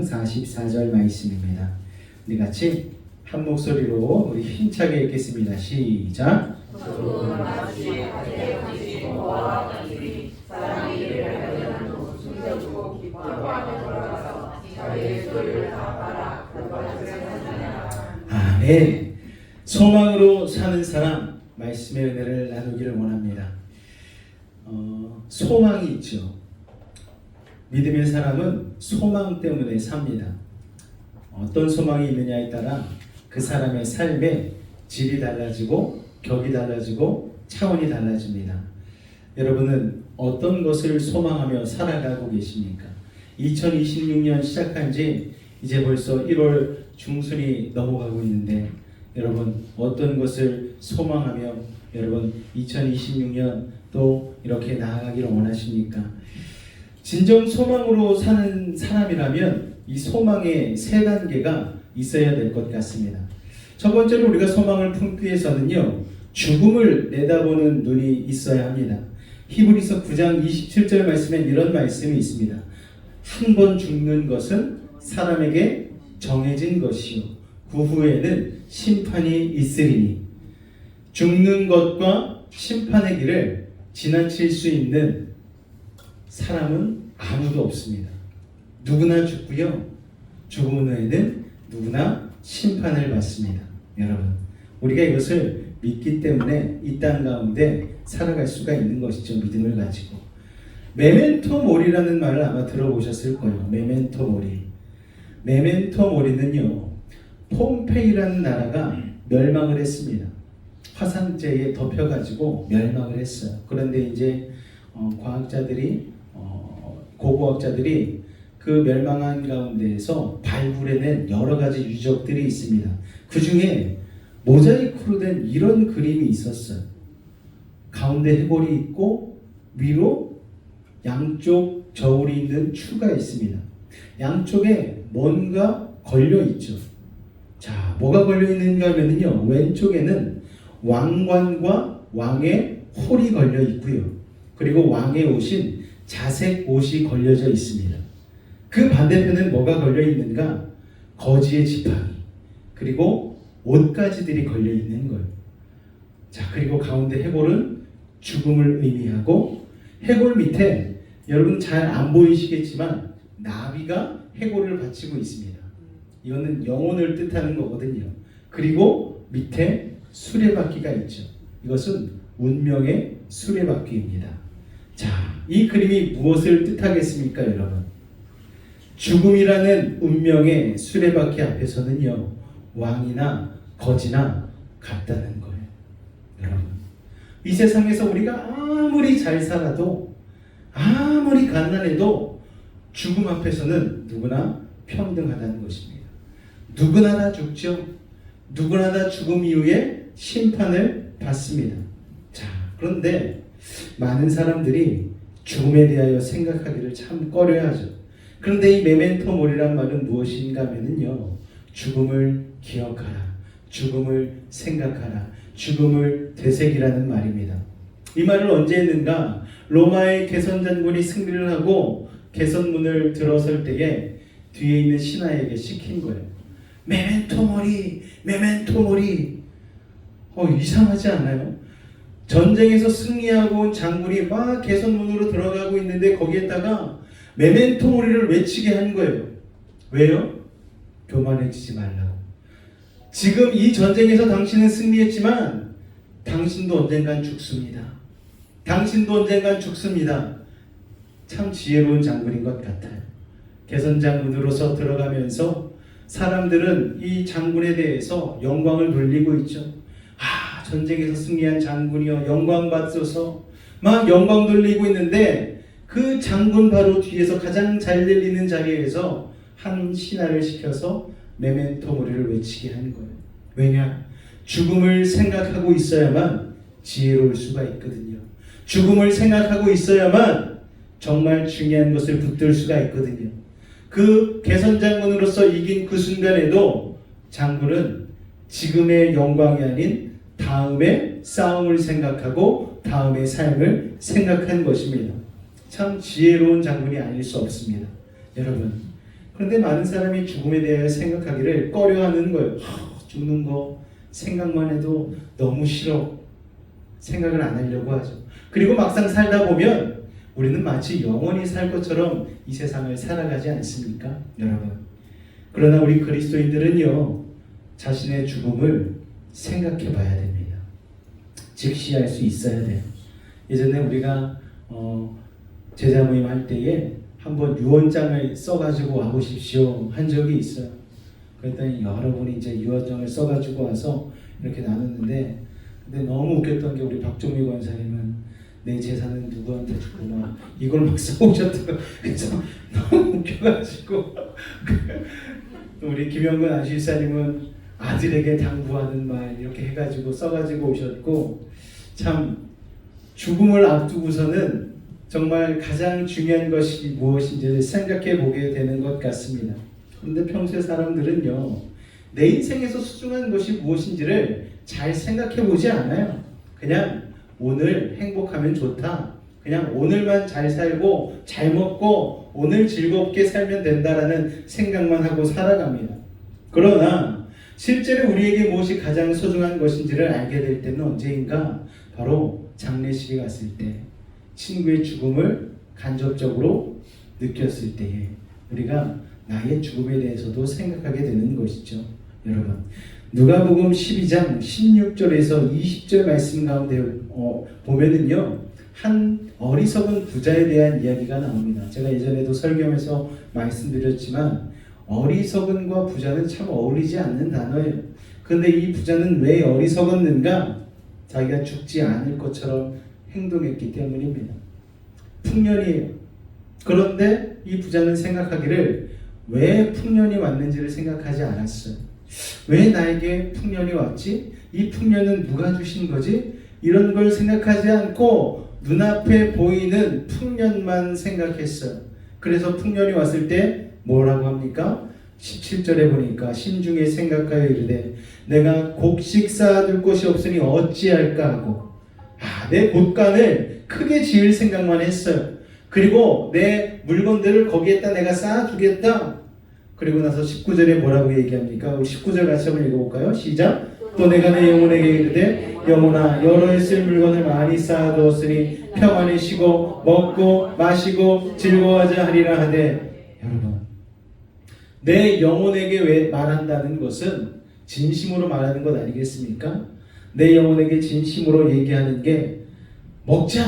44절 말씀입니다. 우리 같이 한 목소리로 우리 힘차게 읽겠습니다. 시작. 아멘. 소망으로 사는 사람 말씀의 은혜를 나누기를 원합니다. 소망이 있죠. 믿음의 사람은 소망 때문에 삽니다. 어떤 소망이 있느냐에 따라 그 사람의 삶의 질이 달라지고 격이 달라지고 차원이 달라집니다. 여러분은 어떤 것을 소망하며 살아가고 계십니까? 2026년 시작한 지 이제 벌써 1월 중순이 넘어가고 있는데 여러분 어떤 것을 소망하며 여러분 2026년 또 이렇게 나아가기를 원하십니까? 진정 소망으로 사는 사람이라면 이 소망의 세 단계가 있어야 될 것 같습니다. 첫 번째로 우리가 소망을 품기 위해서는요, 죽음을 내다보는 눈이 있어야 합니다. 히브리서 9장 27절 말씀에 이런 말씀이 있습니다. 한 번 죽는 것은 사람에게 정해진 것이요 그 후에는 심판이 있으리니. 죽는 것과 심판의 길을 지나칠 수 있는 사람은 아무도 없습니다. 누구나 죽고요, 죽음 후에는 누구나 심판을 받습니다. 여러분, 우리가 이것을 믿기 때문에 이 땅 가운데 살아갈 수가 있는 것이죠. 믿음을 가지고. 메멘토 모리라는 말을 아마 들어보셨을 거예요. 메멘토 모리. 메멘토 모리는요, 폼페이라는 나라가 멸망을 했습니다. 화산재에 덮여가지고 멸망을 했어요. 그런데 이제 과학자들이 고고학자들이 그 멸망한 가운데에서 발굴해낸 여러 가지 유적들이 있습니다. 그 중에 모자이크로 된 이런 그림이 있었어요. 가운데 해골이 있고 위로 양쪽 저울이 있는 추가 있습니다. 양쪽에 뭔가 걸려 있죠. 자, 뭐가 걸려 있는가 하면요, 왼쪽에는 왕관과 왕의 홀이 걸려 있고요. 그리고 왕의 옷인 자색 옷이 걸려져 있습니다. 그 반대편은 뭐가 걸려 있는가? 거지의 지팡이, 그리고 옷가지들이 걸려 있는 거예요. 자, 그리고 가운데 해골은 죽음을 의미하고, 해골 밑에 여러분 잘 안 보이시겠지만 나비가 해골을 받치고 있습니다. 이거는 영혼을 뜻하는 거거든요. 그리고 밑에 수레바퀴가 있죠. 이것은 운명의 수레바퀴입니다. 자, 이 그림이 무엇을 뜻하겠습니까, 여러분? 죽음이라는 운명의 수레바퀴 앞에서는요, 왕이나 거지나 같다는 거예요. 여러분, 이 세상에서 우리가 아무리 잘 살아도, 아무리 가난해도 죽음 앞에서는 누구나 평등하다는 것입니다. 누구나 다 죽죠. 누구나 다 죽음 이후에 심판을 받습니다. 자, 그런데 많은 사람들이 죽음에 대하여 생각하기를 참 꺼려하죠. 그런데 이 메멘토 모리란 말은 무엇인가 하면요, 죽음을 기억하라, 죽음을 생각하라, 죽음을 되새기라는 말입니다. 이 말을 언제 했는가? 로마의 개선 장군이 승리를 하고 개선문을 들어설 때에 뒤에 있는 신하에게 시킨 거예요. 메멘토 모리, 메멘토 모리. 이상하지 않아요? 전쟁에서 승리하고 온 장군이 막 개선문으로 들어가고 있는데 거기에다가 메멘토 모리를 외치게 한 거예요. 왜요? 교만해지지 말라고. 지금 이 전쟁에서 당신은 승리했지만 당신도 언젠간 죽습니다. 당신도 언젠간 죽습니다. 참 지혜로운 장군인 것 같아요. 개선장군으로서 들어가면서 사람들은 이 장군에 대해서 영광을 돌리고 있죠. 전쟁에서 승리한 장군이여 영광 받소서, 막 영광 돌리고 있는데 그 장군 바로 뒤에서 가장 잘 들리는 자리에서 한 신하를 시켜서 메멘토 모리를 외치게 한 거예요. 왜냐? 죽음을 생각하고 있어야만 지혜로울 수가 있거든요. 죽음을 생각하고 있어야만 정말 중요한 것을 붙들 수가 있거든요. 그 개선장군으로서 이긴 그 순간에도 장군은 지금의 영광이 아닌 다음의 싸움을 생각하고 다음의 삶을 생각한 것입니다. 참 지혜로운 장군이 아닐 수 없습니다. 여러분, 그런데 많은 사람이 죽음에 대하여 생각하기를 꺼려하는 거예요. 죽는 거 생각만 해도 너무 싫어. 생각을 안 하려고 하죠. 그리고 막상 살다 보면 우리는 마치 영원히 살 것처럼 이 세상을 살아가지 않습니까, 여러분? 그러나 우리 그리스도인들은요, 자신의 죽음을 생각해 봐야 됩니다. 직시할 수 있어야 돼요. 예전에 우리가 제자 모임 할 때에 한번 유언장을 써가지고 와보십시오 한 적이 있어요. 그랬더니 여러분이 이제 유언장을 써가지고 와서 이렇게 나눴는데, 근데 너무 웃겼던 게 우리 박종미 권사님은 내 재산은 누구한테 주고 막 이걸 막 써오셨더라고요. 그래서 너무 웃겨가지고 우리 김영근 안실사님은 아들에게 당부하는 말 이렇게 해가지고 써가지고 오셨고, 참 죽음을 앞두고서는 정말 가장 중요한 것이 무엇인지를 생각해 보게 되는 것 같습니다. 그런데 평소에 사람들은요, 내 인생에서 소중한 것이 무엇인지를 잘 생각해 보지 않아요. 그냥 오늘 행복하면 좋다, 그냥 오늘만 잘 살고 잘 먹고 오늘 즐겁게 살면 된다라는 생각만 하고 살아갑니다. 그러나 실제로 우리에게 무엇이 가장 소중한 것인지를 알게 될 때는 언제인가? 바로 장례식에 갔을 때, 친구의 죽음을 간접적으로 느꼈을 때에 우리가 나의 죽음에 대해서도 생각하게 되는 것이죠. 여러분, 누가복음 12장 16절에서 20절 말씀 가운데 보면은요, 한 어리석은 부자에 대한 이야기가 나옵니다. 제가 예전에도 설교하면서 말씀드렸지만 어리석은과 부자는 참 어울리지 않는 단어예요. 그런데 이 부자는 왜 어리석었는가? 자기가 죽지 않을 것처럼 행동했기 때문입니다. 풍년이에요. 그런데 이 부자는 생각하기를 왜 풍년이 왔는지를 생각하지 않았어요. 왜 나에게 풍년이 왔지? 이 풍년은 누가 주신 거지? 이런 걸 생각하지 않고 눈앞에 보이는 풍년만 생각했어요. 그래서 풍년이 왔을 때 뭐라고 합니까? 17절에 보니까 심중에 생각하여 이르되 내가 곡식 쌓아둘 곳이 없으니 어찌할까 하고, 내 곳간을 크게 지을 생각만 했어요. 그리고 내 물건들을 거기에다 내가 쌓아두겠다. 그리고 나서 19절에 뭐라고 얘기합니까? 우리 19절 같이 한번 읽어볼까요? 시작! 또 내가 내 영혼에게 이르되 영혼아, 여러 해 쓸 물건을 많이 쌓아두었으니 평안히 쉬고 먹고 마시고 즐거워하자 하리라 하되, 여러분, 내 영혼에게 왜 말한다는 것은 진심으로 말하는 것 아니겠습니까? 내 영혼에게 진심으로 얘기하는 게 먹자,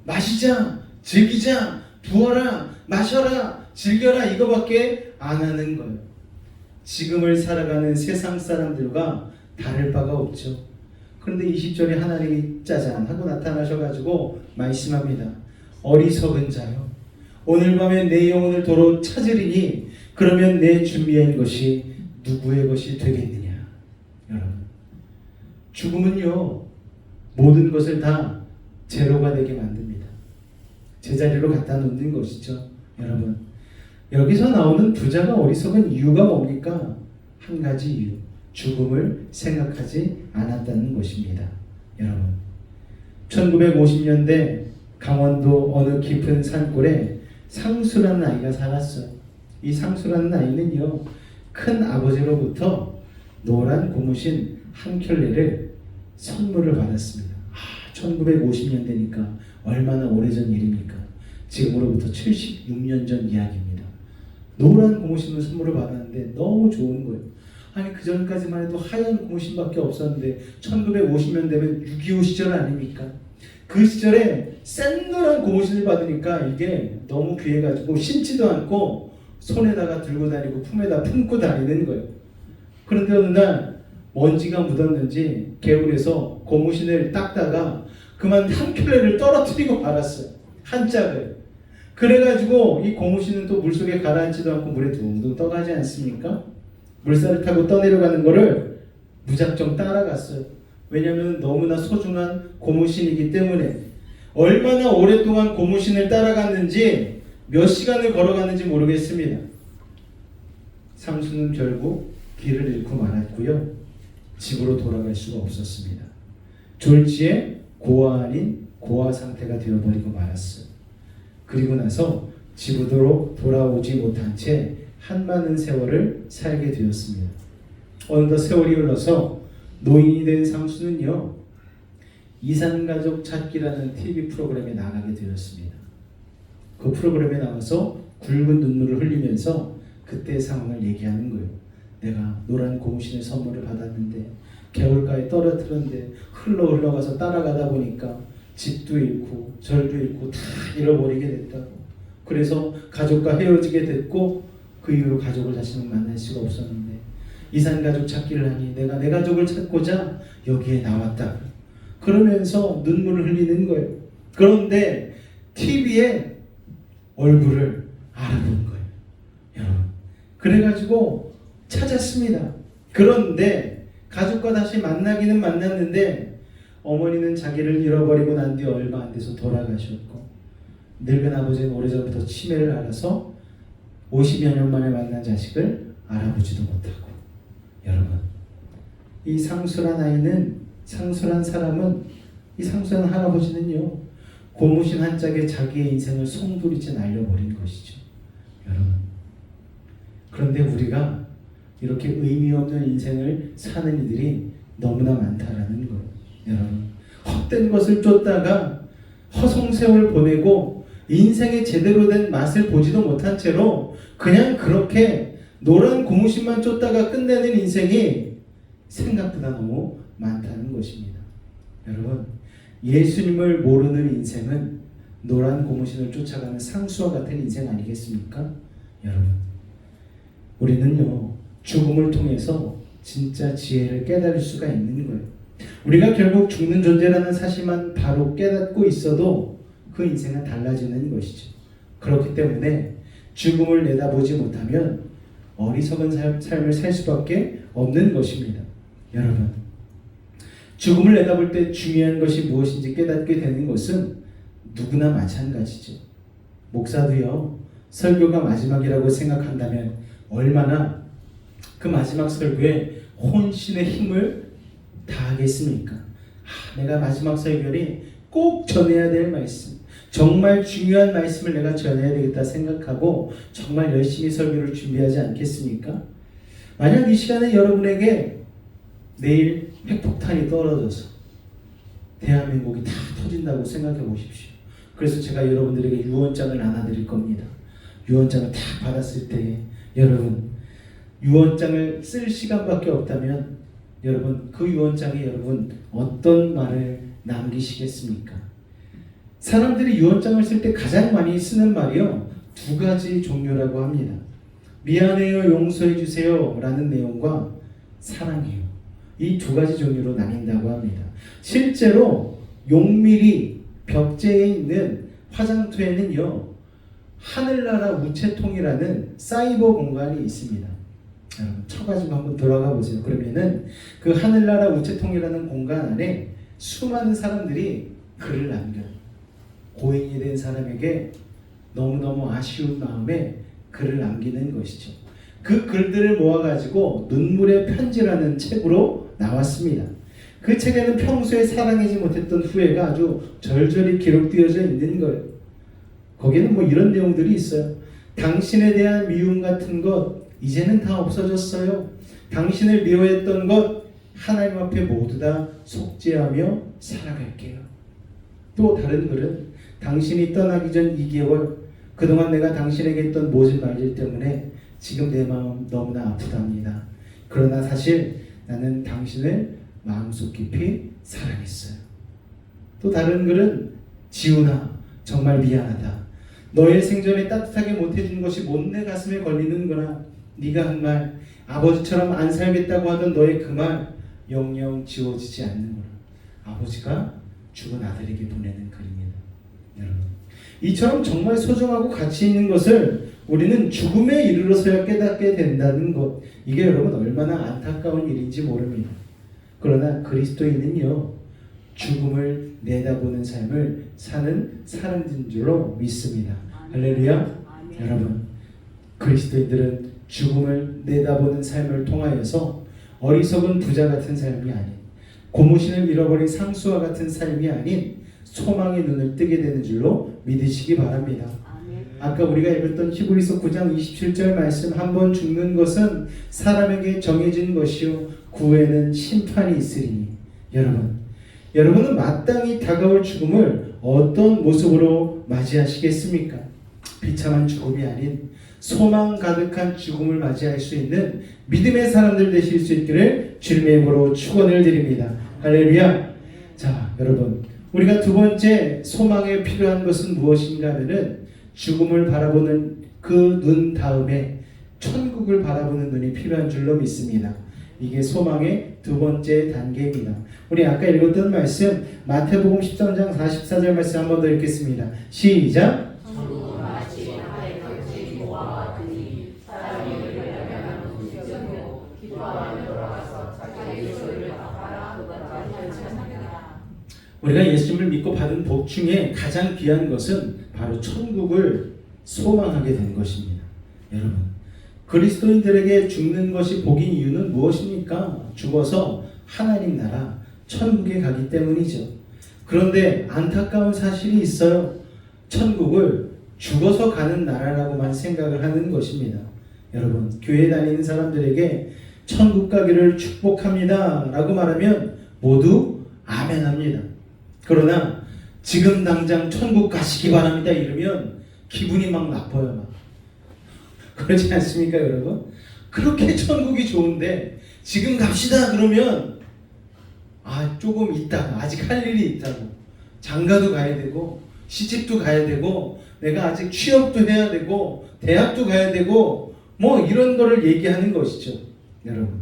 마시자, 즐기자, 부어라, 마셔라, 즐겨라 이거밖에 안 하는 거예요. 지금을 살아가는 세상 사람들과 다를 바가 없죠. 그런데 20절에 하나님이 짜잔 하고 나타나셔가지고 말씀합니다. 어리석은 자요, 오늘 밤에 내 영혼을 도로 찾으리니 그러면 내 준비한 것이 누구의 것이 되겠느냐. 여러분, 죽음은요, 모든 것을 다 제로가 되게 만듭니다. 제자리로 갖다 놓는 것이죠. 여러분, 여기서 나오는 부자가 어리석은 이유가 뭡니까? 한 가지 이유, 죽음을 생각하지 않았다는 것입니다. 여러분, 1950년대 강원도 어느 깊은 산골에 상수라는 아이가 살았어요. 이 상수라는 아이는요, 큰 아버지로부터 노란 고무신 한 켤레를 선물을 받았습니다. 1950년대니까 얼마나 오래전 일입니까? 지금으로부터 76년 전 이야기입니다. 노란 고무신을 선물을 받았는데 너무 좋은 거예요. 아니, 그 전까지만 해도 하얀 고무신밖에 없었는데 1950년 되면 6.25 시절 아닙니까? 그 시절에 샛노란 고무신을 받으니까 이게 너무 귀해가지고 신지도 않고 손에다가 들고 다니고 품에다 품고 다니는 거예요. 그런데 어느 날 먼지가 묻었는지 개울에서 고무신을 닦다가 그만 한 켤레를 떨어뜨리고 말았어요. 한 짝을. 그래가지고 이 고무신은 또 물속에 가라앉지도 않고 물에 둥둥 떠가지 않습니까? 물살을 타고 떠내려가는 거를 무작정 따라갔어요. 왜냐하면 너무나 소중한 고무신이기 때문에. 얼마나 오랫동안 고무신을 따라갔는지, 몇 시간을 걸어갔는지 모르겠습니다. 상수는 결국 길을 잃고 말았고요, 집으로 돌아갈 수가 없었습니다. 졸지에 고아 아닌 고아 상태가 되어버리고 말았어요. 그리고 나서 집으로 돌아오지 못한 채 한많은 세월을 살게 되었습니다. 어느덧 세월이 흘러서 노인이 된 상수는요, 이산가족 찾기라는 TV 프로그램에 나가게 되었습니다. 그 프로그램에 나와서 굵은 눈물을 흘리면서 그때의 상황을 얘기하는 거예요. 내가 노란 고무신의 선물을 받았는데 개울가에 떨어뜨렸는데 흘러가서 따라가다 보니까 집도 잃고 절도 잃고 다 잃어버리게 됐다고. 그래서 가족과 헤어지게 됐고 그 이후로 가족을 다시는 만날 수가 없었는데 이산가족 찾기를 하니 내가 내 가족을 찾고자 여기에 나왔다. 그러면서 눈물을 흘리는 거예요. 그런데 TV에 얼굴을 알아본 거예요. 여러분. 그래가지고 찾았습니다. 그런데 가족과 다시 만나기는 만났는데 어머니는 자기를 잃어버리고 난 뒤 얼마 안 돼서 돌아가셨고 늙은 아버지는 오래전부터 치매를 앓아서 50여 년 만에 만난 자식을 알아보지도 못하고. 여러분, 이 상술한 아이는, 상술한 사람은, 이 상술한 할아버지는요, 고무신 한 짝에 자기의 인생을 송두리째 날려버린 것이죠. 여러분, 그런데 우리가 이렇게 의미 없는 인생을 사는 이들이 너무나 많다라는 거예요. 여러분, 헛된 것을 쫓다가 허송세월 보내고 인생의 제대로 된 맛을 보지도 못한 채로 그냥 그렇게 노란 고무신만 쫓다가 끝내는 인생이 생각보다 너무 많다는 것입니다. 여러분, 예수님을 모르는 인생은 노란 고무신을 쫓아가는 상수와 같은 인생 아니겠습니까? 여러분, 우리는요, 죽음을 통해서 진짜 지혜를 깨달을 수가 있는 거예요. 우리가 결국 죽는 존재라는 사실만 바로 깨닫고 있어도 그 인생은 달라지는 것이죠. 그렇기 때문에 죽음을 내다보지 못하면 어리석은 삶을 살 수밖에 없는 것입니다. 여러분, 죽음을 내다볼 때 중요한 것이 무엇인지 깨닫게 되는 것은 누구나 마찬가지죠. 목사도요, 설교가 마지막이라고 생각한다면 얼마나 그 마지막 설교에 혼신의 힘을 다하겠습니까? 내가 마지막 설교に꼭 전해야 될 말씀, 정말 중요한 말씀을 내가 전해야 되겠다 생각하고 정말 열심히 설교를 준비하지 않겠습니까? 만약 이 시간에 여러분에게 내일 핵폭탄이 떨어져서 대한민국이 다 터진다고 생각해 보십시오. 그래서 제가 여러분들에게 유언장을 나눠드릴 겁니다. 유언장을 다 받았을 때 여러분, 유언장을 쓸 시간밖에 없다면 여러분, 그 유언장에 여러분 어떤 말을 남기시겠습니까? 사람들이 유언장을 쓸 때 가장 많이 쓰는 말이요, 두 가지 종류라고 합니다. 미안해요, 용서해 주세요 라는 내용과 사랑해요. 이 두 가지 종류로 나뉜다고 합니다. 실제로 용미리 벽제에 있는 화장터에는요, 하늘나라 우체통이라는 사이버 공간이 있습니다. 여러분, 쳐가지고 한번 들어가 보세요. 그러면은 그 하늘나라 우체통이라는 공간 안에 수많은 사람들이 글을 남겨요. 고인이 된 사람에게 너무너무 아쉬운 마음에 글을 남기는 것이죠. 그 글들을 모아가지고 눈물의 편지라는 책으로 나왔습니다. 그 책에는 평소에 사랑하지 못했던 후회가 아주 절절히 기록되어져 있는 거예요. 거기에는 뭐 이런 내용들이 있어요. 당신에 대한 미움 같은 것 이제는 다 없어졌어요. 당신을 미워했던 것 하나님 앞에 모두 다 속죄하며 살아갈게요. 또 다른 글은 당신이 떠나기 전 2개월 그동안 내가 당신에게 했던 모진 말들 때문에 지금 내 마음 너무나 아프답니다. 그러나 사실 나는 당신을 마음속 깊이 사랑했어요. 또 다른 글은 지훈아, 정말 미안하다. 너의 생전에 따뜻하게 못해준 것이 못내 가슴에 걸리는구나. 네가 한 말, 아버지처럼 안 살겠다고 하던 너의 그 말 영영 지워지지 않는구나. 아버지가 죽은 아들에게 보내는 글입니다. 여러분, 이처럼 정말 소중하고 가치 있는 것을 우리는 죽음에 이르러서야 깨닫게 된다는 것, 이게 여러분 얼마나 안타까운 일인지 모릅니다. 그러나 그리스도인은요, 죽음을 내다보는 삶을 사는 사람인 줄로 믿습니다. 할렐루야. 여러분, 그리스도인들은 죽음을 내다보는 삶을 통하여서 어리석은 부자 같은 삶이 아닌, 고무신을 잃어버린 상수와 같은 삶이 아닌 소망의 눈을 뜨게 되는 줄로 믿으시기 바랍니다. 아까 우리가 읽었던 히브리서 9장 27절 말씀, 한 번 죽는 것은 사람에게 정해진 것이요 그 후에는 심판이 있으리니. 여러분은 마땅히 다가올 죽음을 어떤 모습으로 맞이하시겠습니까? 비참한 죽음이 아닌 소망 가득한 죽음을 맞이할 수 있는 믿음의 사람들 되실 수 있기를 주님의 이름으로 축원을 드립니다. 할렐루야. 자, 여러분, 우리가 두 번째 소망에 필요한 것은 무엇인가 하면은 죽음을 바라보는 그 눈 다음에 천국을 바라보는 눈이 필요한 줄로 믿습니다. 이게 소망의 두 번째 단계입니다. 우리 아까 읽었던 말씀 마태복음 13장 44절 말씀 한 번 더 읽겠습니다. 시작. 우리가 예수님을 믿고 받은 복 중에 가장 귀한 것은 바로 천국을 소망하게 된 것입니다. 여러분, 그리스도인들에게 죽는 것이 복인 이유는 무엇입니까? 죽어서 하나님 나라 천국에 가기 때문이죠. 그런데 안타까운 사실이 있어요. 천국을 죽어서 가는 나라라고만 생각을 하는 것입니다. 여러분, 교회 다니는 사람들에게 천국 가기를 축복합니다 라고 말하면 모두 아멘 합니다. 그러나 지금 당장 천국 가시기 바랍니다 이러면 기분이 막 나빠요. 막. 그렇지 않습니까 여러분? 그렇게 천국이 좋은데 지금 갑시다 그러면 조금 있다가 아직 할 일이 있다고, 장가도 가야 되고 시집도 가야 되고 내가 아직 취업도 해야 되고 대학도 가야 되고 뭐 이런 거를 얘기하는 것이죠. 여러분,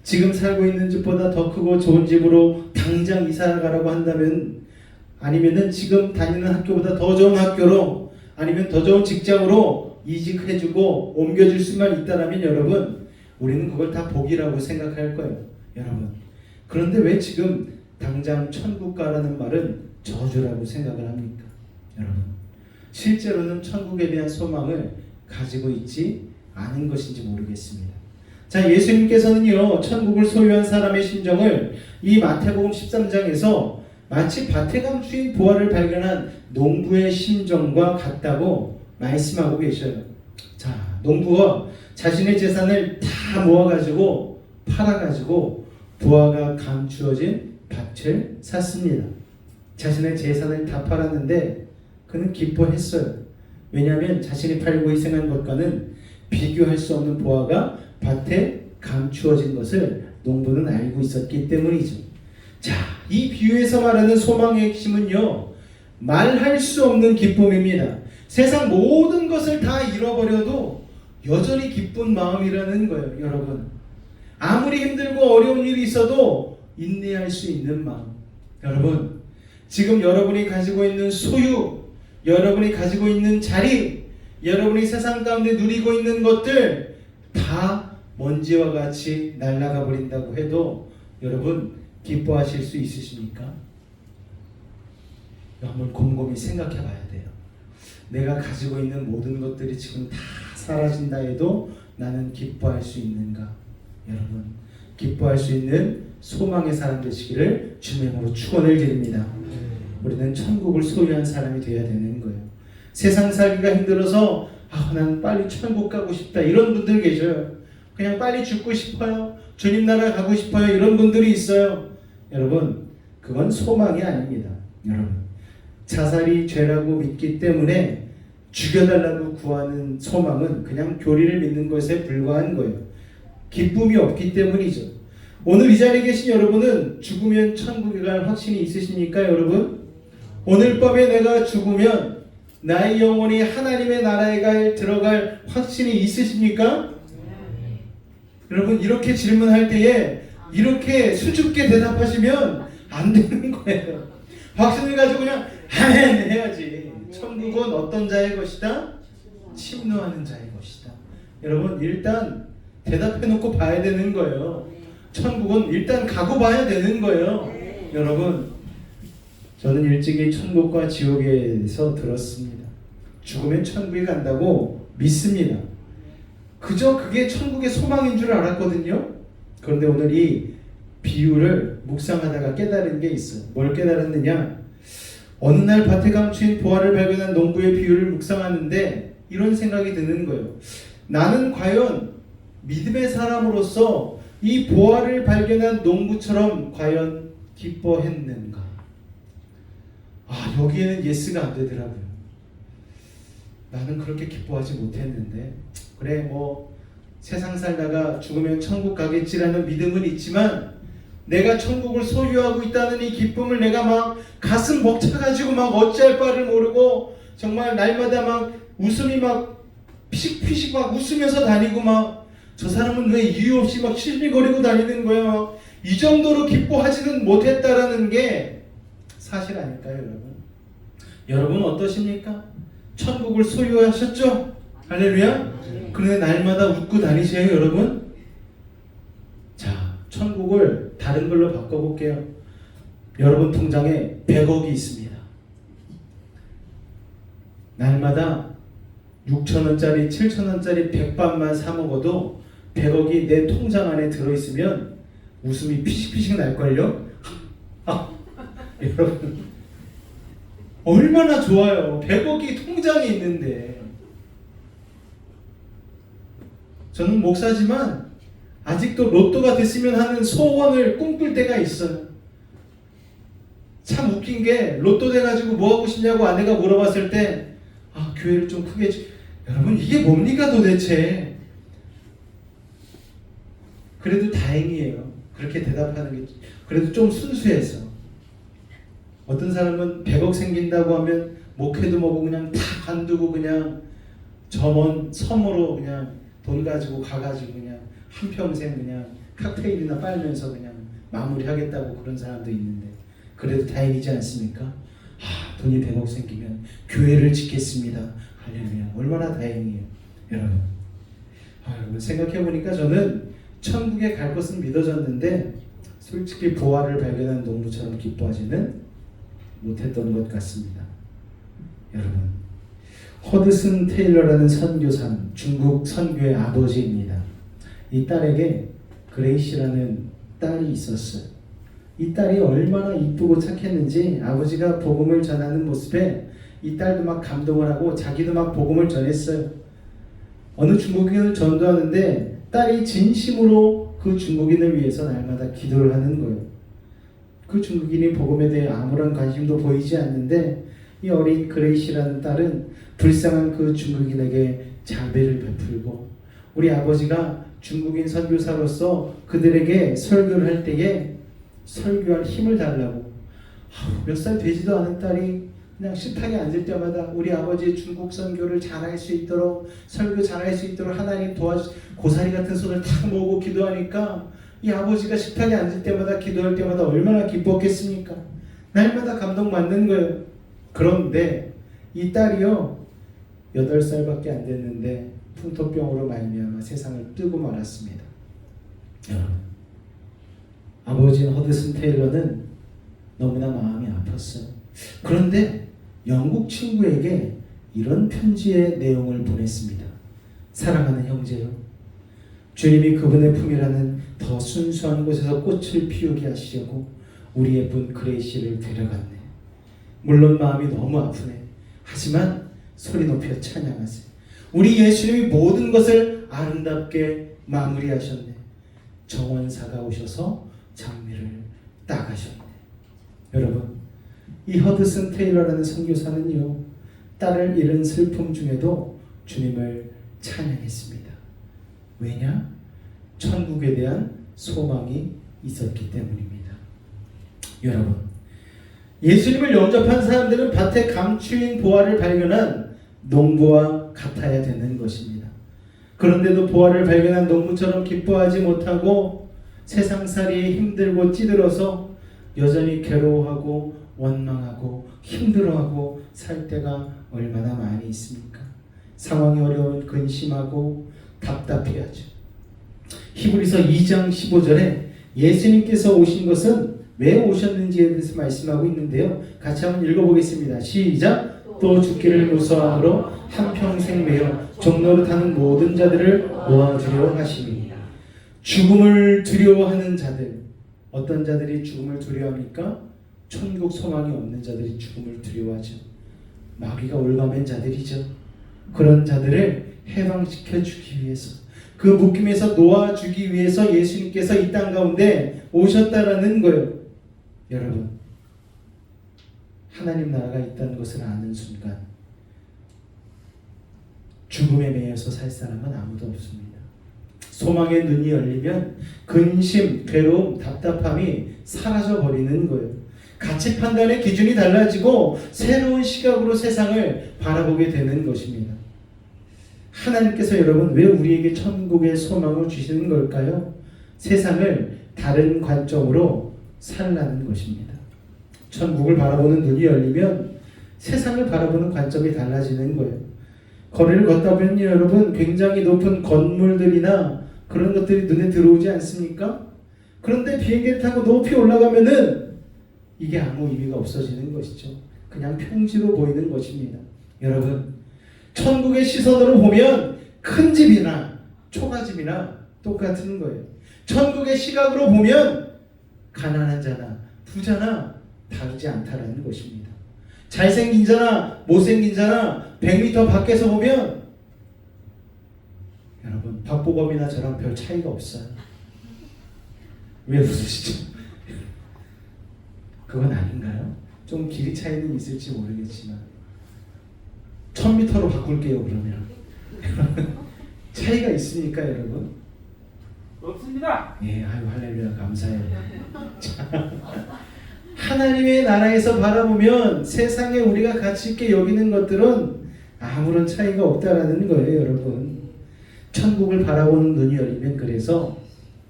지금 살고 있는 집보다 더 크고 좋은 집으로 당장 이사 가라고 한다면, 아니면은 지금 다니는 학교보다 더 좋은 학교로, 아니면 더 좋은 직장으로 이직해주고 옮겨줄 수만 있다라면 여러분, 우리는 그걸 다 복이라고 생각할 거예요. 여러분, 그런데 왜 지금 당장 천국 가라는 말은 저주라고 생각을 합니까? 여러분, 실제로는 천국에 대한 소망을 가지고 있지 않은 것인지 모르겠습니다. 자, 예수님께서는요, 천국을 소유한 사람의 심정을 이 마태복음 13장에서 마치 밭에 감추인 보화를 발견한 농부의 심정과 같다고 말씀하고 계셔요. 자, 농부가 자신의 재산을 다 모아가지고 팔아가지고 보화가 감추어진 밭을 샀습니다. 자신의 재산을 다 팔았는데 그는 기뻐했어요. 왜냐하면 자신이 팔고 희생한 것과는 비교할 수 없는 보화가 밭에 감추어진 것을 농부는 알고 있었기 때문이죠. 자, 이 비유에서 말하는 소망의 핵심은요, 말할 수 없는 기쁨입니다. 세상 모든 것을 다 잃어버려도 여전히 기쁜 마음이라는 거예요. 여러분, 아무리 힘들고 어려운 일이 있어도 인내할 수 있는 마음. 여러분, 지금 여러분이 가지고 있는 소유, 여러분이 가지고 있는 자리, 여러분이 세상 가운데 누리고 있는 것들 다 먼지와 같이 날아가 버린다고 해도 여러분 기뻐하실 수 있으십니까? 한번 곰곰이 생각해 봐야 돼요. 내가 가지고 있는 모든 것들이 지금 다 사라진다 해도 나는 기뻐할 수 있는가? 여러분, 기뻐할 수 있는 소망의 사람 되시기를 주님으로 축원을 드립니다. 우리는 천국을 소유한 사람이 되어야 되는 거예요. 세상 살기가 힘들어서 난 빨리 천국 가고 싶다 이런 분들 계셔요. 그냥 빨리 죽고 싶어요. 주님 나라 가고 싶어요. 이런 분들이 있어요. 여러분, 그건 소망이 아닙니다. 여러분, 자살이 죄라고 믿기 때문에 죽여달라고 구하는 소망은 그냥 교리를 믿는 것에 불과한 거예요. 기쁨이 없기 때문이죠. 오늘 이 자리에 계신 여러분은 죽으면 천국에 갈 확신이 있으십니까 여러분? 오늘 밤에 내가 죽으면 나의 영혼이 하나님의 나라에 들어갈 확신이 있으십니까? 여러분, 이렇게 질문할 때에 이렇게 수줍게 대답하시면 안 되는 거예요. 확신을 가지고 그냥 아멘 해야지. 천국은 어떤 자의 것이다? 침노하는 자의 것이다. 여러분, 일단 대답해 놓고 봐야 되는 거예요. 천국은 일단 가고 봐야 되는 거예요. 여러분, 저는 일찍이 천국과 지옥에 대해서 들었습니다. 죽으면 천국에 간다고 믿습니다. 그저 그게 천국의 소망인 줄 알았거든요. 그런데 오늘 이 비유를 묵상하다가 깨달은 게 있어요. 뭘 깨달았느냐? 어느 날 밭에 감추인 보화를 발견한 농부의 비유를 묵상하는데 이런 생각이 드는 거예요. 나는 과연 믿음의 사람으로서 이 보화를 발견한 농부처럼 과연 기뻐했는가? 여기에는 예스가 안 되더라고요. 나는 그렇게 기뻐하지 못했는데, 그래 뭐 세상 살다가 죽으면 천국 가겠지라는 믿음은 있지만 내가 천국을 소유하고 있다는 이 기쁨을 내가 막 가슴 벅차가지고 막 어찌할 바를 모르고 정말 날마다 막 웃음이 막 피식피식 막 웃으면서 다니고 막 저 사람은 왜 이유 없이 막 실비거리고 다니는 거야. 이 정도로 기뻐하지는 못했다라는 게 사실 아닐까요, 여러분? 여러분 어떠십니까? 천국을 소유하셨죠? 할렐루야? 그런데 날마다 웃고 다니세요, 여러분? 자, 천국을 다른 걸로 바꿔볼게요. 여러분 통장에 100억이 있습니다. 날마다 6,000원짜리, 7,000원짜리 백반만 사 먹어도 100억이 내 통장 안에 들어있으면 웃음이 피식피식 날걸요? 여러분 얼마나 좋아요. 100억이 통장에 있는데. 저는 목사지만 아직도 로또가 됐으면 하는 소원을 꿈꿀 때가 있어요. 참 웃긴 게 로또 돼가지고 뭐 하고 싶냐고 아내가 물어봤을 때 교회를 좀 크게 여러분 이게 뭡니까 도대체. 그래도 다행이에요. 그렇게 대답하는 게 그래도 좀 순수해서. 어떤 사람은 100억 생긴다고 하면 목회도 뭐고 그냥 다 관두고 그냥 저 먼 섬으로 그냥 돈 가지고 가가지고 그냥 한평생 그냥 칵테일이나 빨면서 그냥 마무리하겠다고 그런 사람도 있는데 그래도 다행이지 않습니까? 돈이 100억 생기면 교회를 짓겠습니다. 할렐루야. 얼마나 다행이에요. 여러분. 여러분 생각해보니까 저는 천국에 갈 것은 믿어졌는데 솔직히 보화를 발견한 농부처럼 기뻐하지는 못했던 것 같습니다. 여러분, 허드슨 테일러라는 선교사는 중국 선교의 아버지입니다. 이 딸에게 그레이시라는 딸이 있었어요. 이 딸이 얼마나 이쁘고 착했는지 아버지가 복음을 전하는 모습에 이 딸도 막 감동을 하고 자기도 막 복음을 전했어요. 어느 중국인을 전도하는데 딸이 진심으로 그 중국인을 위해서 날마다 기도를 하는 거예요. 그 중국인이 복음에 대해 아무런 관심도 보이지 않는데 이 어린 그레이시라는 딸은 불쌍한 그 중국인에게 자비를 베풀고 우리 아버지가 중국인 선교사로서 그들에게 설교를 할 때에 설교할 힘을 달라고 몇 살 되지도 않은 딸이 그냥 식탁에 앉을 때마다 우리 아버지의 중국 선교를 잘할 수 있도록 설교 잘할 수 있도록 하나님 고사리 같은 손을 탁 모으고 기도하니까 이 아버지가 식탁에 앉을 때마다 기도할 때마다 얼마나 기뻤겠습니까? 날마다 감동받는 거예요. 그런데 이 딸이요 8살밖에 안 됐는데 풍토병으로 말미암아 세상을 뜨고 말았습니다. 아버지 허드슨 테일러는 너무나 마음이 아팠어요. 그런데 영국 친구에게 이런 편지의 내용을 보냈습니다. 사랑하는 형제요, 주님이 그분의 품이라는 더 순수한 곳에서 꽃을 피우게 하시려고 우리 예쁜 그레이시를 데려갔네. 물론 마음이 너무 아프네. 하지만 소리 높여 찬양하세요. 우리 예수님이 모든 것을 아름답게 마무리하셨네. 정원사가 오셔서 장미를 따가셨네. 여러분, 이 허드슨 테일러라는 선교사는요 딸을 잃은 슬픔 중에도 주님을 찬양했습니다. 왜냐? 천국에 대한 소망이 있었기 때문입니다. 여러분, 예수님을 영접한 사람들은 밭에 감추인 보화를 발견한 농부와 같아야 되는 것입니다. 그런데도 보화를 발견한 농부처럼 기뻐하지 못하고 세상살이에 힘들고 찌들어서 여전히 괴로워하고 원망하고 힘들어하고 살 때가 얼마나 많이 있습니까? 상황이 어려운 근심하고 답답해하죠. 히브리서 2장 15절에 예수님께서 오신 것은 왜 오셨는지에 대해서 말씀하고 있는데요. 같이 한번 읽어보겠습니다. 시작! 또 죽기를 무서워함으로 한평생 매여 종노릇하는 모든 자들을 모아주려 하시니. 죽음을 두려워하는 자들. 어떤 자들이 죽음을 두려워합니까? 천국 소망이 없는 자들이 죽음을 두려워하죠. 마귀가 올가맨 자들이죠. 그런 자들을 해방시켜 주기 위해서, 그 묶임에서 놓아주기 위해서 예수님께서 이 땅 가운데 오셨다라는 거예요. 여러분, 하나님 나라가 있다는 것을 아는 순간 죽음에 매여서 살 사람은 아무도 없습니다. 소망의 눈이 열리면 근심, 괴로움, 답답함이 사라져 버리는 거예요. 가치 판단의 기준이 달라지고 새로운 시각으로 세상을 바라보게 되는 것입니다. 하나님께서 여러분 왜 우리에게 천국의 소망을 주시는 걸까요? 세상을 다른 관점으로 살라는 것입니다. 천국을 바라보는 눈이 열리면 세상을 바라보는 관점이 달라지는 거예요. 거리를 걷다 보면 여러분 굉장히 높은 건물들이나 그런 것들이 눈에 들어오지 않습니까? 그런데 비행기를 타고 높이 올라가면은 이게 아무 의미가 없어지는 것이죠. 그냥 평지로 보이는 것입니다. 여러분, 천국의 시선으로 보면 큰 집이나 초가집이나 똑같은 거예요. 천국의 시각으로 보면 가난한 자나 부자나 다르지 않다라는 것입니다. 잘생긴 자나 못생긴 자나 100m 밖에서 보면 여러분 박보검이나 저랑 별 차이가 없어요. 왜 웃으시죠? 그건 아닌가요? 좀 길이 차이는 있을지 모르겠지만 1000m로 바꿀게요. 그러면 차이가 있으니까 여러분 없습니다. 예, 아유 할렐루야 감사해요. 자, 하나님의 나라에서 바라보면 세상에 우리가 가치 있게 여기는 것들은 아무런 차이가 없다라는 거예요. 여러분, 천국을 바라보는 눈이 열리면 그래서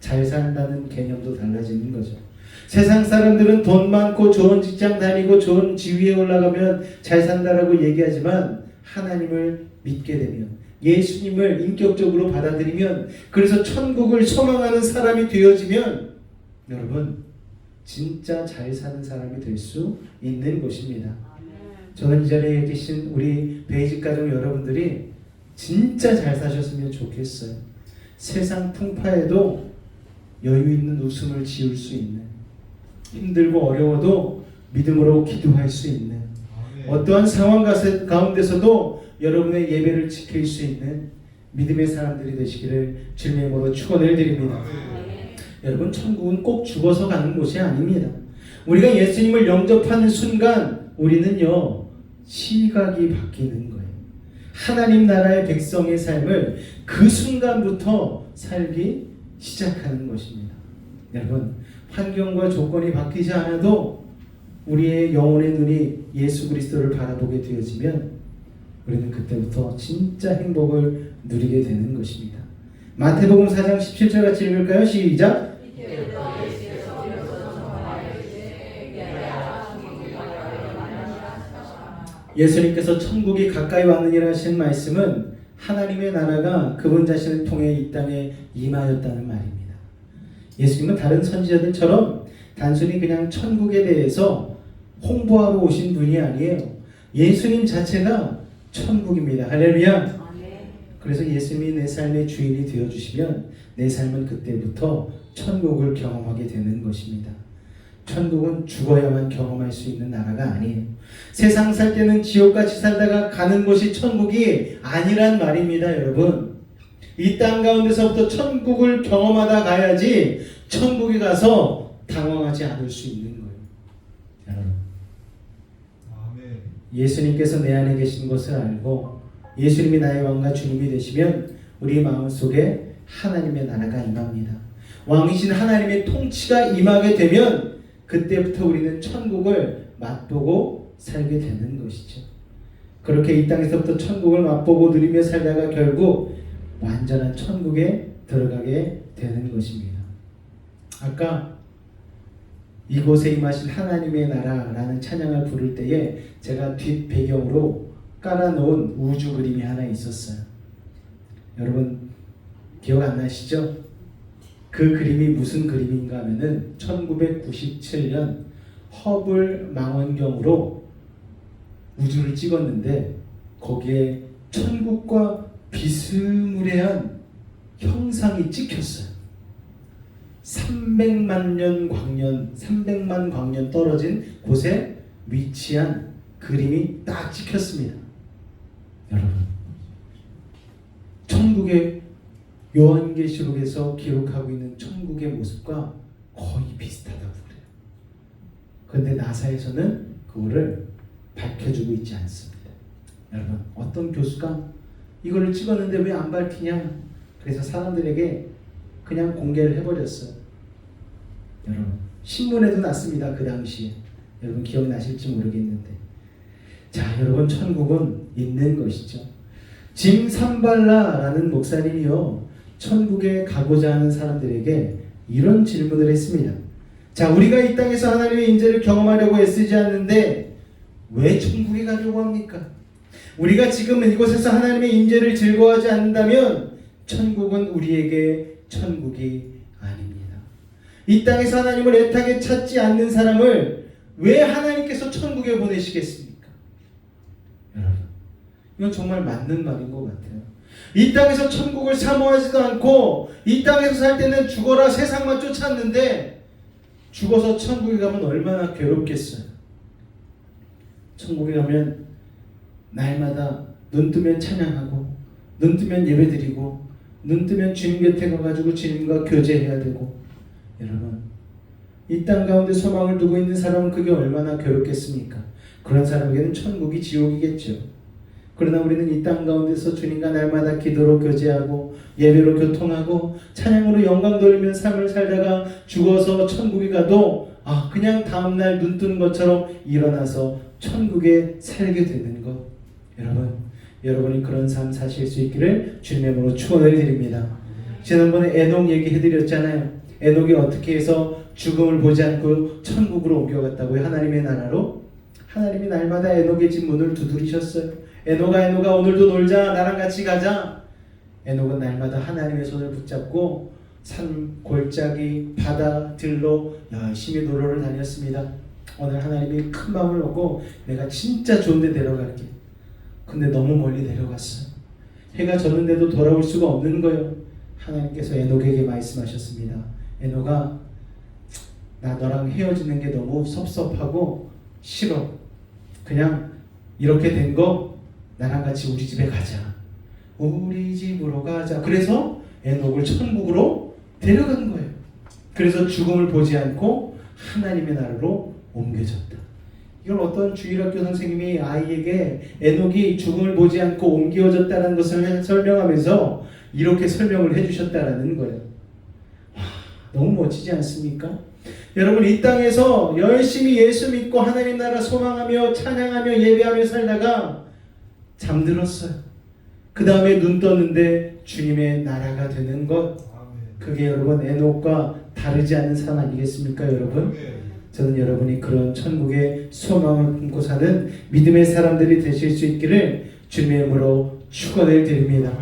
잘 산다는 개념도 달라지는 거죠. 세상 사람들은 돈 많고 좋은 직장 다니고 좋은 지위에 올라가면 잘 산다라고 얘기하지만 하나님을 믿게 되면, 예수님을 인격적으로 받아들이면, 그래서 천국을 소망하는 사람이 되어지면 여러분 진짜 잘 사는 사람이 될 수 있는 것입니다. 저는 이 자리에 계신 우리 베이직 가족 여러분들이 진짜 잘 사셨으면 좋겠어요. 세상 풍파에도 여유 있는 웃음을 지을 수 있는, 힘들고 어려워도 믿음으로 기도할 수 있는, 어떠한 상황 가운데서도 여러분의 예배를 지킬 수 있는 믿음의 사람들이 되시기를 주님의 이름으로 축원을 드립니다. 여러분, 천국은 꼭 죽어서 가는 곳이 아닙니다. 우리가 예수님을 영접하는 순간 우리는요 시각이 바뀌는 거예요. 하나님 나라의 백성의 삶을 그 순간부터 살기 시작하는 것입니다. 여러분, 환경과 조건이 바뀌지 않아도 우리의 영혼의 눈이 예수 그리스도를 바라보게 되어지면 우리는 그때부터 진짜 행복을 누리게 되는 것입니다. 마태복음 4장 17절 같이 읽을까요? 시작! 예수님께서 천국이 가까이 왔느니라 하신 말씀은 하나님의 나라가 그분 자신을 통해 이 땅에 임하였다는 말입니다. 예수님은 다른 선지자들처럼 단순히 그냥 천국에 대해서 홍보하러 오신 분이 아니에요. 예수님 자체가 천국입니다. 할렐루야. 그래서 예수님이 내 삶의 주인이 되어주시면 내 삶은 그때부터 천국을 경험하게 되는 것입니다. 천국은 죽어야만 경험할 수 있는 나라가 아니에요. 세상 살 때는 지옥같이 살다가 가는 곳이 천국이 아니란 말입니다. 여러분, 이 땅 가운데서부터 천국을 경험하다 가야지 천국에 가서 당황하지 않을 수 있는 거예요. 여러분, 예수님께서 내 안에 계신 것을 알고 예수님이 나의 왕과 주님이 되시면 우리 마음속에 하나님의 나라가 임합니다. 왕이신 하나님의 통치가 임하게 되면 그때부터 우리는 천국을 맛보고 살게 되는 것이죠. 그렇게 이 땅에서부터 천국을 맛보고 누리며 살다가 결국 완전한 천국에 들어가게 되는 것입니다. 아까 이곳에 임하신 하나님의 나라라는 찬양을 부를 때에 제가 뒷 배경으로 깔아놓은 우주 그림이 하나 있었어요. 여러분 기억 안 나시죠? 그 그림이 무슨 그림인가 하면은 1997년 허블 망원경으로 우주를 찍었는데 거기에 천국과 비스무리한 형상이 찍혔어요. 300만 광년 떨어진 곳에 위치한 그림이 딱 찍혔습니다. 여러분, 천국의 요한계시록에서 기록하고 있는 천국의 모습과 거의 비슷하다고 그래요. 그런데 나사에서는 그거를 밝혀주고 있지 않습니다. 여러분, 어떤 교수가 이거를 찍었는데 왜 안 밝히냐? 그래서 사람들에게 그냥 공개를 해버렸어요. 여러분, 신문에도 났습니다. 그 당시에. 여러분 기억나실지 모르겠는데, 자, 여러분, 천국은 있는 것이죠. 짐 삼발라라는 목사님이요, 천국에 가고자 하는 사람들에게 이런 질문을 했습니다. 자, 우리가 이 땅에서 하나님의 인재를 경험하려고 애쓰지 않는데 왜 천국에 가려고 합니까? 우리가 지금 이곳에서 하나님의 인재를 즐거워하지 않는다면 천국은 우리에게 천국이 아닙니다. 이 땅에서 하나님을 애타게 찾지 않는 사람을 왜 하나님께서 천국에 보내시겠습니까? 여러분, 이건 정말 맞는 말인 것 같아요. 이 땅에서 천국을 사모하지도 않고 이 땅에서 살 때는 죽어라 세상만 쫓았는데 죽어서 천국에 가면 얼마나 괴롭겠어요. 천국에 가면 날마다 눈 뜨면 찬양하고 눈 뜨면 예배드리고 눈 뜨면 주님 곁에 가가지고 주님과 교제해야 되고, 여러분, 이 땅 가운데 소망을 두고 있는 사람은 그게 얼마나 괴롭겠습니까? 그런 사람에게는 천국이 지옥이겠죠. 그러나 우리는 이 땅 가운데서 주님과 날마다 기도로 교제하고 예배로 교통하고 찬양으로 영광 돌리며 삶을 살다가 죽어서 천국에 가도 그냥 다음날 눈 뜨는 것처럼 일어나서 천국에 살게 되는 것. 여러분이 그런 삶 사실 수 있기를 주님의 이름으로 축원을 드립니다. 지난번에 에녹 얘기해드렸잖아요. 에녹이 어떻게 해서 죽음을 보지 않고 천국으로 옮겨갔다고요? 하나님의 나라로. 하나님이 날마다 에녹의 집 문을 두드리셨어요. 에녹아 오늘도 놀자, 나랑 같이 가자. 에녹은 날마다 하나님의 손을 붙잡고 산 골짜기 바다 들로 열심히 노러를 다녔습니다. 오늘 하나님이 큰 마음을 먹고 내가 진짜 좋은 데 데려갈게. 근데 너무 멀리 내려갔어요. 해가 졌는데도 돌아올 수가 없는 거예요. 하나님께서 에녹에게 말씀하셨습니다. 에녹아, 나 너랑 헤어지는 게 너무 섭섭하고 싫어. 그냥 이렇게 된 거 나랑 같이 우리 집에 가자. 우리 집으로 가자. 그래서 에녹을 천국으로 데려간 거예요. 그래서 죽음을 보지 않고 하나님의 나라로 옮겨졌다. 이걸 어떤 주일학교 선생님이 아이에게 에녹이 죽음을 보지 않고 옮겨졌다는 것을 설명하면서 이렇게 설명을 해주셨다라는 거예요. 너무 멋지지 않습니까? 여러분, 이 땅에서 열심히 예수 믿고 하나님 나라 소망하며 찬양하며 예배하며 살다가 잠들었어요. 그 다음에 눈 떴는데 주님의 나라가 되는 것, 그게 여러분 에녹과 다르지 않은 삶 아니겠습니까? 여러분, 저는 여러분이 그런 천국의 소망을 품고 사는 믿음의 사람들이 되실 수 있기를 주님의 이름으로 축원을 드립니다.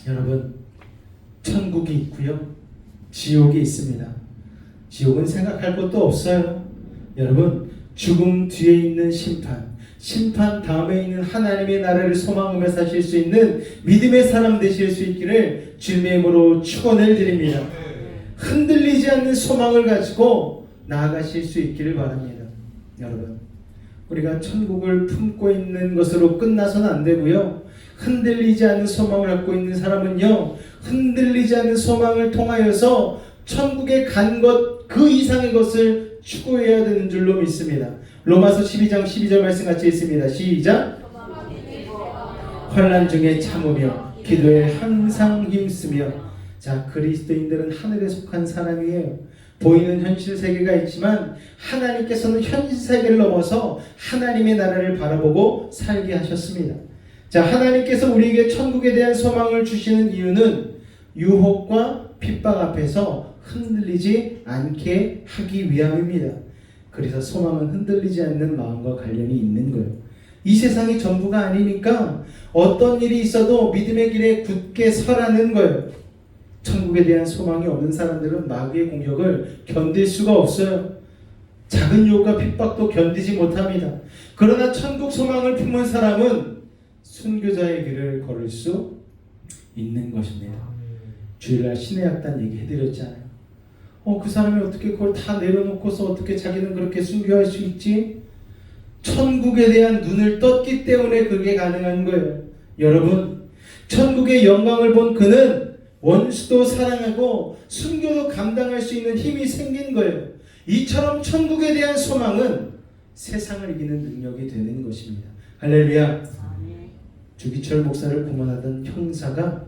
여러분, 천국이 있고요, 지옥이 있습니다. 지옥은 생각할 것도 없어요. 여러분, 죽음 뒤에 있는 심판 다음에 있는 하나님의 나라를 소망하며 사실 수 있는 믿음의 사람 되실 수 있기를 주님의 이름으로 축원을 드립니다. 흔들리지 않는 소망을 가지고 나아가실 수 있기를 바랍니다. 여러분, 우리가 천국을 품고 있는 것으로 끝나서는 안 되고요, 흔들리지 않는 소망을 갖고 있는 사람은요, 흔들리지 않는 소망을 통하여서 천국에 간 것 그 이상의 것을 추구해야 되는 줄로 믿습니다. 로마서 12장 12절 말씀 같이 있습니다. 시작. 환난 중에 참으며 기도에 항상 힘쓰며. 자, 그리스도인들은 하늘에 속한 사람이에요. 보이는 현실 세계가 있지만 하나님께서는 현실 세계를 넘어서 하나님의 나라를 바라보고 살게 하셨습니다. 자, 하나님께서 우리에게 천국에 대한 소망을 주시는 이유는 유혹과 핍박 앞에서 흔들리지 않게 하기 위함입니다. 그래서 소망은 흔들리지 않는 마음과 관련이 있는 거예요. 이 세상이 전부가 아니니까 어떤 일이 있어도 믿음의 길에 굳게 서라는 거예요. 천국에 대한 소망이 없는 사람들은 마귀의 공격을 견딜 수가 없어요. 작은 유혹과 핍박도 견디지 못합니다. 그러나 천국 소망을 품은 사람은 순교자의 길을 걸을 수 있는 것입니다. 주일날 신의 약단 얘기 해드렸잖아요. 그 사람이 어떻게 그걸 다 내려놓고서 어떻게 자기는 그렇게 순교할 수 있지? 천국에 대한 눈을 떴기 때문에 그게 가능한 거예요. 여러분, 천국의 영광을 본 그는 원수도 사랑하고 순교도 감당할 수 있는 힘이 생긴 거예요. 이처럼 천국에 대한 소망은 세상을 이기는 능력이 되는 것입니다. 할렐루야. 주기철 목사를 고문하던 형사가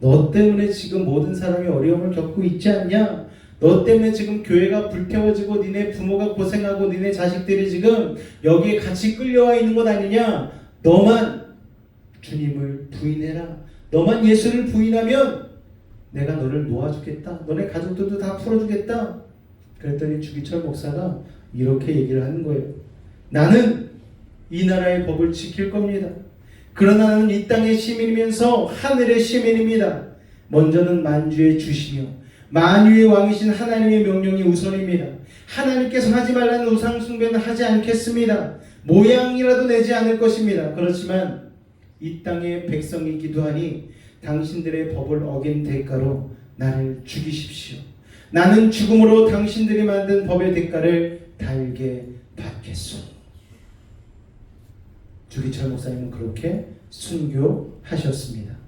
너 때문에 지금 모든 사람이 어려움을 겪고 있지 않냐? 너 때문에 지금 교회가 불태워지고 니네 부모가 고생하고 니네 자식들이 지금 여기에 같이 끌려와 있는 것 아니냐? 너만 주님을 부인해라. 너만 예수를 부인하면 내가 너를 놓아주겠다. 너네 가족들도 다 풀어주겠다. 그랬더니 주기철 목사가 이렇게 얘기를 하는 거예요. 나는 이 나라의 법을 지킬 겁니다. 그러나 나는 이 땅의 시민이면서 하늘의 시민입니다. 먼저는 만주의 주시며 만유의 왕이신 하나님의 명령이 우선입니다. 하나님께서 하지 말라는 우상 숭배는 하지 않겠습니다. 모양이라도 내지 않을 것입니다. 그렇지만 이 땅의 백성이기도 하니 당신들의 법을 어긴 대가로 나를 죽이십시오. 나는 죽음으로 당신들이 만든 법의 대가를 달게 받겠소. 주기철 목사님은 그렇게 순교하셨습니다.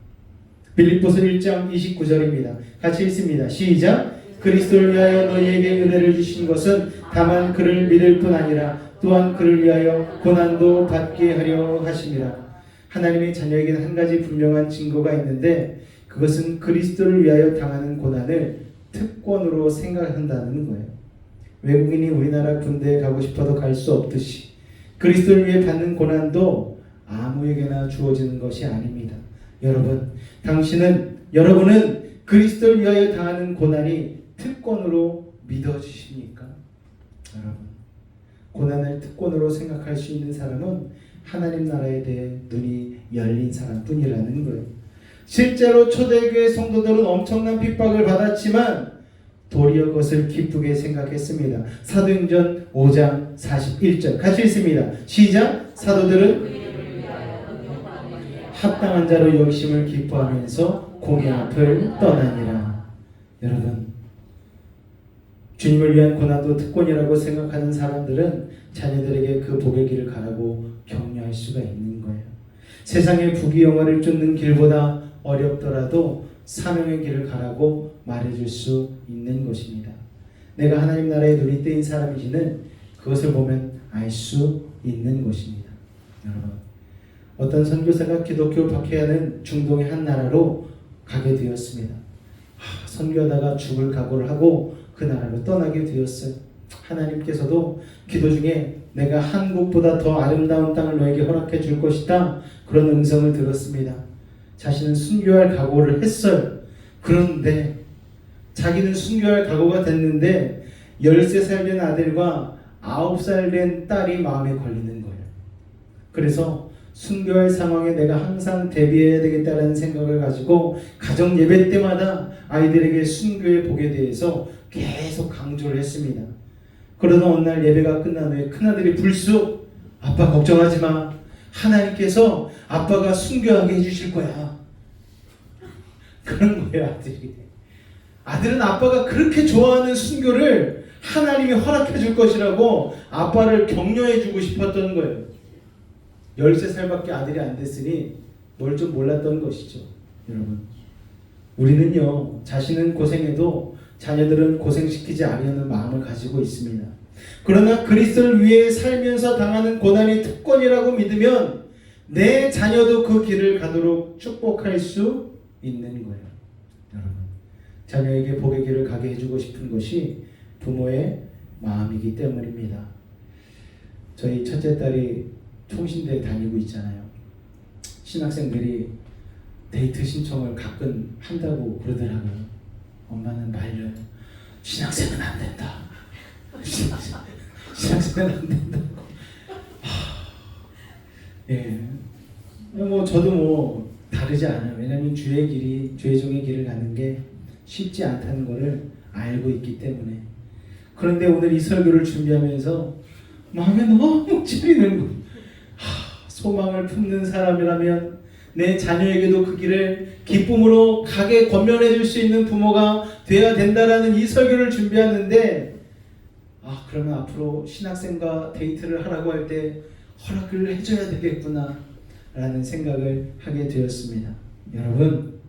빌립보서 1장 29절입니다. 같이 읽습니다. 시작. 그리스도를 위하여 너희에게 은혜를 주신 것은 다만 그를 믿을 뿐 아니라 또한 그를 위하여 고난도 받게 하려 하심이라. 하나님의 자녀에게는 한 가지 분명한 증거가 있는데 그것은 그리스도를 위하여 당하는 고난을 특권으로 생각한다는 거예요. 외국인이 우리나라 군대에 가고 싶어도 갈 수 없듯이 그리스도를 위해 받는 고난도 아무에게나 주어지는 것이 아닙니다. 여러분은 그리스도를 위하여 당하는 고난이 특권으로 믿어지십니까? 여러분, 고난을 특권으로 생각할 수 있는 사람은 하나님 나라에 대해 눈이 열린 사람뿐이라는 거예요. 실제로 초대교회 성도들은 엄청난 핍박을 받았지만 도리어 그것을 기쁘게 생각했습니다. 사도행전 5장 41절 같이 읽습니다. 시작. 사도들은 합당한 자로 여기심을 기뻐하면서 공의 앞을 떠나니라. 여러분, 주님을 위한 고난도 특권이라고 생각하는 사람들은 자녀들에게 그 복의 길을 가라고 격려할 수가 있는 거예요. 세상의 부귀영화를 쫓는 길보다 어렵더라도 사명의 길을 가라고 말해줄 수 있는 것입니다. 내가 하나님 나라에 눈이 뜨인 사람이지는 그것을 보면 알 수 있는 것입니다. 여러분, 어떤 선교사가 기독교 박해하는 중동의 한 나라로 가게 되었습니다. 선교하다가 죽을 각오를 하고 그 나라로 떠나게 되었어요. 하나님께서도 기도 중에 내가 한국보다 더 아름다운 땅을 너에게 허락해 줄 것이다, 그런 음성을 들었습니다. 자신은 순교할 각오를 했어요. 그런데 자기는 순교할 각오가 됐는데 13살 된 아들과 9살 된 딸이 마음에 걸리는 거예요. 그래서 순교할 상황에 내가 항상 대비해야 되겠다는 생각을 가지고 가정 예배 때마다 아이들에게 순교의 복에 대해서 계속 강조를 했습니다. 그러던 어느 날 예배가 끝난 후에 큰아들이 불쑥 아빠 걱정하지 마. 하나님께서 아빠가 순교하게 해주실 거야. 그런 거예요, 아들이. 아들은 아빠가 그렇게 좋아하는 순교를 하나님이 허락해 줄 것이라고 아빠를 격려해 주고 싶었던 거예요. 13살밖에 아들이 안 됐으니 뭘 좀 몰랐던 것이죠. 여러분, 우리는요, 자신은 고생해도 자녀들은 고생시키지 않으려는 마음을 가지고 있습니다. 그러나 그리스도를 위해 살면서 당하는 고난이 특권이라고 믿으면 내 자녀도 그 길을 가도록 축복할 수 있는 거예요. 여러분, 자녀에게 복의 길을 가게 해주고 싶은 것이 부모의 마음이기 때문입니다. 저희 첫째 딸이 총신대에 다니고 있잖아요. 신학생들이 데이트 신청을 가끔 한다고 그러더라고요. 엄마는 말려요. 신학생은 안 된다. 신학생은 안 된다고. 예. 저도 다르지 않아요. 왜냐하면 주의 길이, 주의 종의 길을 가는 게 쉽지 않다는 것을 알고 있기 때문에. 그런데 오늘 이 설교를 준비하면서 마음에 너무 찌르는 거예요. 소망을 품는 사람이라면 내 자녀에게도 그 길을 기쁨으로 가게 권면해 줄 수 있는 부모가 되어야 된다라는 이 설교를 준비하는데, 그러면 앞으로 신학생과 데이트를 하라고 할 때 허락을 해줘야 되겠구나 라는 생각을 하게 되었습니다. 여러분,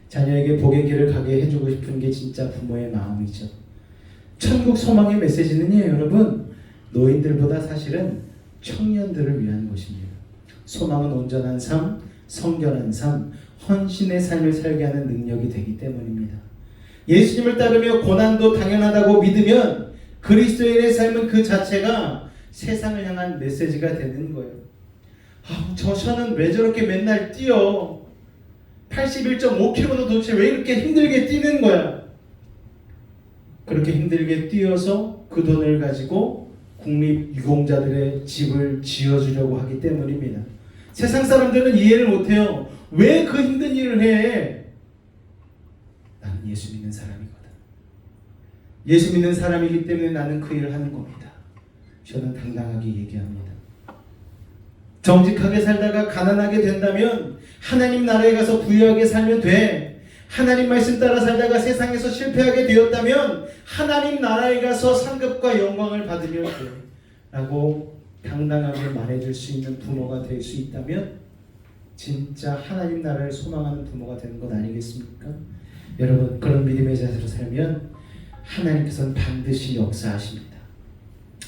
자녀에게 복의 길을 가게 해주고 싶은 게 진짜 부모의 마음이죠. 천국 소망의 메시지는요, 여러분, 노인들보다 사실은 청년들을 위한 것입니다. 소망은 온전한 삶, 성결한 삶, 헌신의 삶을 살게 하는 능력이 되기 때문입니다. 예수님을 따르며 고난도 당연하다고 믿으면 그리스도인의 삶은 그 자체가 세상을 향한 메시지가 되는 거예요. 저는 왜 저렇게 맨날 뛰어? 81.5km도 도대체 왜 이렇게 힘들게 뛰는 거야? 그렇게 힘들게 뛰어서 그 돈을 가지고 국립유공자들의 집을 지어주려고 하기 때문입니다. 세상 사람들은 이해를 못해요. 왜 그 힘든 일을 해? 나는 예수 믿는 사람이거든. 예수 믿는 사람이기 때문에 나는 그 일을 하는 겁니다. 저는 당당하게 얘기합니다. 정직하게 살다가 가난하게 된다면 하나님 나라에 가서 부유하게 살면 돼. 하나님 말씀 따라 살다가 세상에서 실패하게 되었다면 하나님 나라에 가서 상급과 영광을 받으면 돼 라고 당당하게 말해줄 수 있는 부모가 될 수 있다면 진짜 하나님 나라를 소망하는 부모가 되는 것 아니겠습니까? 여러분, 그런 믿음의 자세로 살면 하나님께서는 반드시 역사하십니다.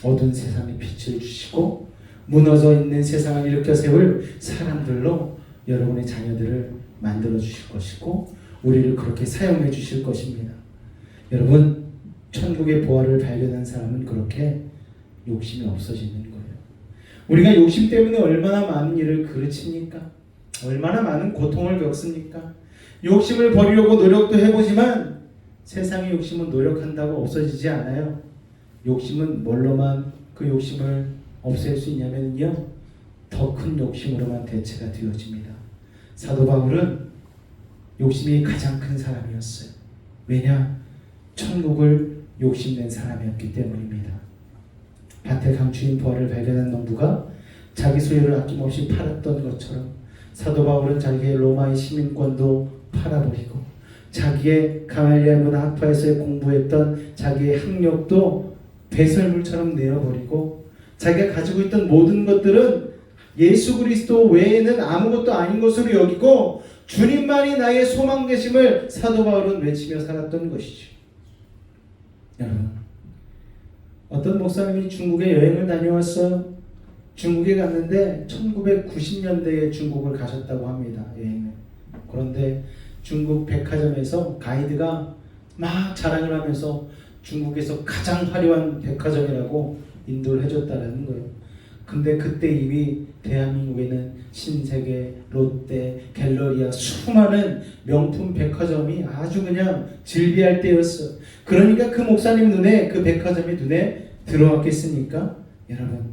어두운 세상에 빛을 주시고 무너져 있는 세상을 일으켜 세울 사람들로 여러분의 자녀들을 만들어 주실 것이고 우리를 그렇게 사용해 주실 것입니다. 여러분, 천국의 보화를 발견한 사람은 그렇게 욕심이 없어지는 거예요. 우리가 욕심 때문에 얼마나 많은 일을 그르칩니까? 얼마나 많은 고통을 겪습니까? 욕심을 버리려고 노력도 해보지만 세상의 욕심은 노력한다고 없어지지 않아요. 욕심은 뭘로만 그 욕심을 없앨 수 있냐면요, 더 큰 욕심으로만 대체가 되어집니다. 사도 바울은 욕심이 가장 큰 사람이었어요. 왜냐? 천국을 욕심낸 사람이었기 때문입니다. 밭에 감추인 보화를 발견한 농부가 자기 소유를 아낌없이 팔았던 것처럼 사도 바울은 자기의 로마의 시민권도 팔아버리고 자기의 가말리엘 문화 학파에서 공부했던 자기의 학력도 배설물처럼 내어버리고 자기가 가지고 있던 모든 것들은 예수 그리스도 외에는 아무것도 아닌 것으로 여기고 주님만이 나의 소망 되심을 사도 바울은 외치며 살았던 것이죠. 여러분, 어떤 목사님이 중국에 여행을 다녀왔어요. 중국에 갔는데 1990년대에 중국을 가셨다고 합니다. 여행을. 그런데 중국 백화점에서 가이드가 막 자랑을 하면서 중국에서 가장 화려한 백화점이라고 인도를 해줬다는 거예요. 근데 그때 이미 대한민국에는 신세계, 롯데, 갤러리아 수많은 명품 백화점이 아주 그냥 즐비할 때였어요. 그러니까 그 목사님 눈에 그 백화점이 눈에 들어왔겠습니까? 여러분,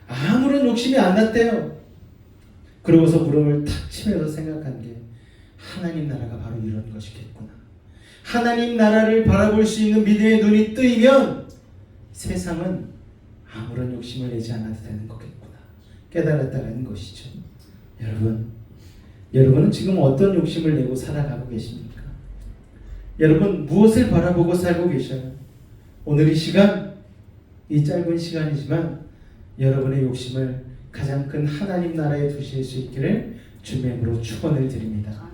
아무런 욕심이 안 났대요. 그러고서 무릎을 탁 치면서 생각한 게 하나님 나라가 바로 이런 것이겠구나. 하나님 나라를 바라볼 수 있는 믿음의 눈이 뜨이면 세상은 아무런 욕심을 내지 않아도 되는 거겠구나 깨달았다는 것이죠. 여러분은 지금 어떤 욕심을 내고 살아가고 계십니까? 여러분, 무엇을 바라보고 살고 계셔요? 오늘 이 시간, 이 짧은 시간이지만 여러분의 욕심을 가장 큰 하나님 나라에 두실 수 있기를 주님으로 축원을 드립니다.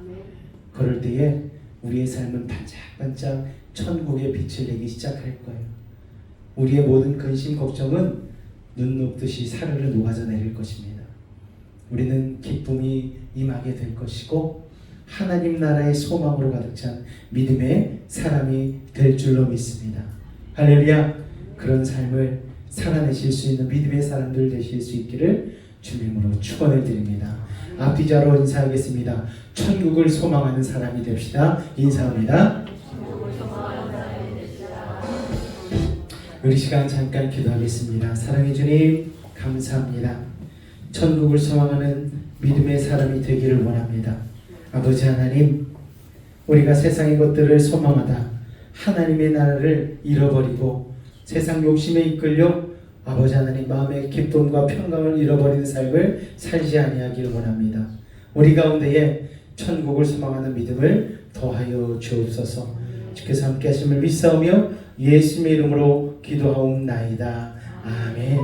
그럴 때에 우리의 삶은 반짝반짝 천국의 빛을 내기 시작할 거예요. 우리의 모든 근심 걱정은 눈 녹듯이 사르르 녹아져 내릴 것입니다. 우리는 기쁨이 임하게 될 것이고 하나님 나라의 소망으로 가득 찬 믿음의 사람이 될 줄로 믿습니다. 할렐루야. 그런 삶을 살아내실 수 있는 믿음의 사람들 되실 수 있기를 주님으로 축원을 드립니다. 앞뒤자로 인사하겠습니다. 천국을 소망하는 사람이 됩시다. 인사합니다. 우리 시간 잠깐 기도하겠습니다. 사랑해 주님, 감사합니다. 천국을 소망하는 믿음의 사람이 되기를 원합니다. 아버지 하나님, 우리가 세상의 것들을 소망하다 하나님의 나라를 잃어버리고 세상 욕심에 이끌려 아버지 하나님 마음의 기쁨과 평강을 잃어버리는 삶을 살지 아니하기를 원합니다. 우리 가운데에 천국을 소망하는 믿음을 더하여 주옵소서. 주께서 함께 하심을 믿사오며 예수님의 이름으로 기도하옵나이다. 아멘.